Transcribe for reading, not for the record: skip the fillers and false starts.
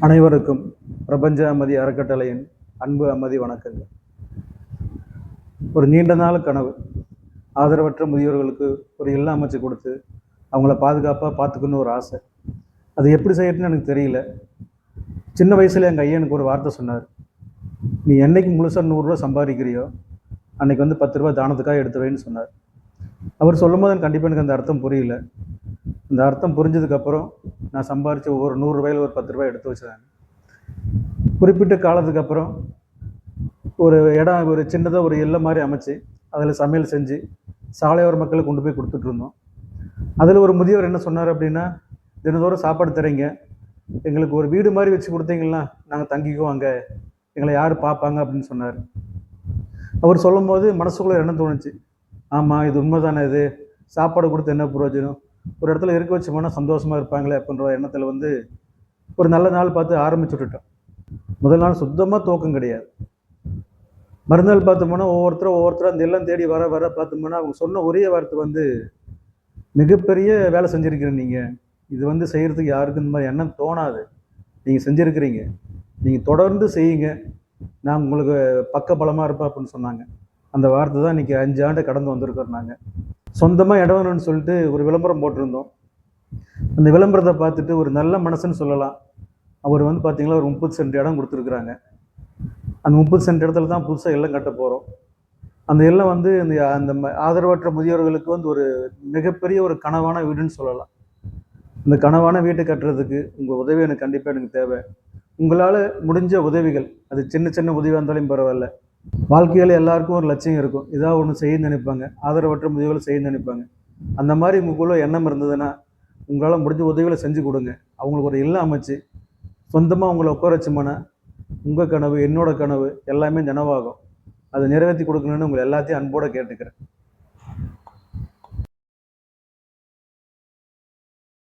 அனைவருக்கும் பிரபஞ்ச அமைதி அறக்கட்டளையின் அன்பு அமைதி வணக்கங்கள். ஒரு நீண்ட நாள் கனவு, ஆதரவற்ற முதியோர்களுக்கு ஒரு இல்லம் அமைச்சு கொடுத்து அவங்கள பாதுகாப்பாக பார்த்துக்கணுன்னு ஒரு ஆசை. அது எப்படி செய்யறதுன்னு எனக்கு தெரியல. சின்ன வயசில் எங்கள் ஐயா எனக்கு ஒரு வார்த்தை சொன்னார், நீ என்னைக்கு முழுசாக 100 ரூபா சம்பாதிக்கிறியோ அன்றைக்கி வந்து 10 ரூபா தானத்துக்காக எடுத்து வைன்னு சொன்னார். அவர் சொல்லும் போது கண்டிப்பாக எனக்கு அந்த அர்த்தம் புரியல. இந்த அர்த்தம் புரிஞ்சதுக்கப்புறம் நான் சம்பாரித்து ஒவ்வொரு 100 ரூபாயில் ஒரு 10 ரூபாய் எடுத்து வச்சுருந்தேன். குறிப்பிட்ட காலத்துக்கு அப்புறம் ஒரு இடம், ஒரு சின்னதாக ஒரு இல்லம் மாதிரி அமைச்சு அதில் சமையல் செஞ்சு சாலையோர மக்களுக்கு கொண்டு போய் கொடுத்துட்ருந்தோம். அதில் ஒரு முதியவர் என்ன சொன்னார் அப்படின்னா, தினந்தோறும் சாப்பாடு தரீங்க, எங்களுக்கு ஒரு வீடு மாதிரி வச்சு கொடுத்தீங்கன்னா நாங்கள் தங்கிக்குவோம், அங்கே எங்களை யார் பார்ப்பாங்க அப்படின்னு சொன்னார். அவர் சொல்லும் போது மனசுக்குள்ளே என்ன தோணுச்சு, ஆமாம் இது உண்மை தானே, இது சாப்பாடு கொடுத்து என்ன பிரயோஜனம், ஒரு இடத்துல இருக்க வச்சு போனால் சந்தோஷமாக இருப்பாங்களே அப்படின்ற எண்ணத்தில் வந்து ஒரு நல்ல நாள் பார்த்து ஆரம்பிச்சு விட்டுட்டோம். முதல் நாள் சுத்தமாக தூக்கம் கிடையாது. மறுநாள் பார்த்தோம்னா ஒவ்வொருத்தரும் அந்த எல்லாம் தேடி வர பார்த்தோம்னா அவங்க சொன்ன ஒரே வார்த்தை வந்து, மிகப்பெரிய வேலை செஞ்சுருக்கிறேன் நீங்கள், இது வந்து செய்கிறதுக்கு யாருக்கும் இந்த மாதிரி எண்ணம் தோணாது, நீங்கள் செஞ்சுருக்கிறீங்க, நீங்கள் தொடர்ந்து செய்யுங்க, நான் உங்களுக்கு பக்க பலமாக இருப்பேன் அப்படின்னு சொன்னாங்க. அந்த வார்த்தை தான் இன்றைக்கி 5 ஆண்டு கடந்து வந்திருக்கோம். நாங்கள் சொந்தமாக இடம் வேணும்னு சொல்லிட்டு ஒரு விளம்பரம் போட்டிருந்தோம். அந்த விளம்பரத்தை பார்த்துட்டு ஒரு நல்ல மனசுன்னு சொல்லலாம், அவர் வந்து பார்த்திங்களா ஒரு 30 சென்ட் இடம் கொடுத்துருக்குறாங்க. அந்த 30 சென்ட் இடத்துல தான் புதுசாக இல்லம் கட்ட போகிறோம். அந்த இல்லம் வந்து அந்த ஆதரவற்ற முதியோர்களுக்கு வந்து ஒரு மிகப்பெரிய ஒரு கனவான வீடுன்னு சொல்லலாம். இந்த கனவான வீட்டை கட்டுறதுக்கு உங்கள் உதவி எனக்கு கண்டிப்பாக எனக்கு தேவை. உங்களால் முடிஞ்ச உதவிகள், அது சின்ன சின்ன உதவியாக இருந்தாலும் பரவாயில்ல. வாழ்க்கையில் எல்லாருக்கும் ஒரு லட்சியம் இருக்கும், ஏதாவது ஒன்று செய்யணும்னு நினைப்பாங்க, ஆதரவற்ற முதியோர்கள் செய்யணும்னு நினைப்பாங்க. அந்த மாதிரி உங்களுக்குள்ள எண்ணம் இருந்ததுன்னா உங்களால் முடிஞ்ச உதவிகளை செஞ்சு கொடுங்க. அவங்களுக்கு ஒரு இல்லம் அமைச்சு சொந்தமாக உங்களை உட்கார வச்சோம்னா உங்கள் கனவு, என்னோட கனவு எல்லாமே நனவாகும். அதை நிறைவேற்றி கொடுக்கணுன்னு உங்களை எல்லாத்தையும் அன்போடு கேட்டுக்கிறேன்.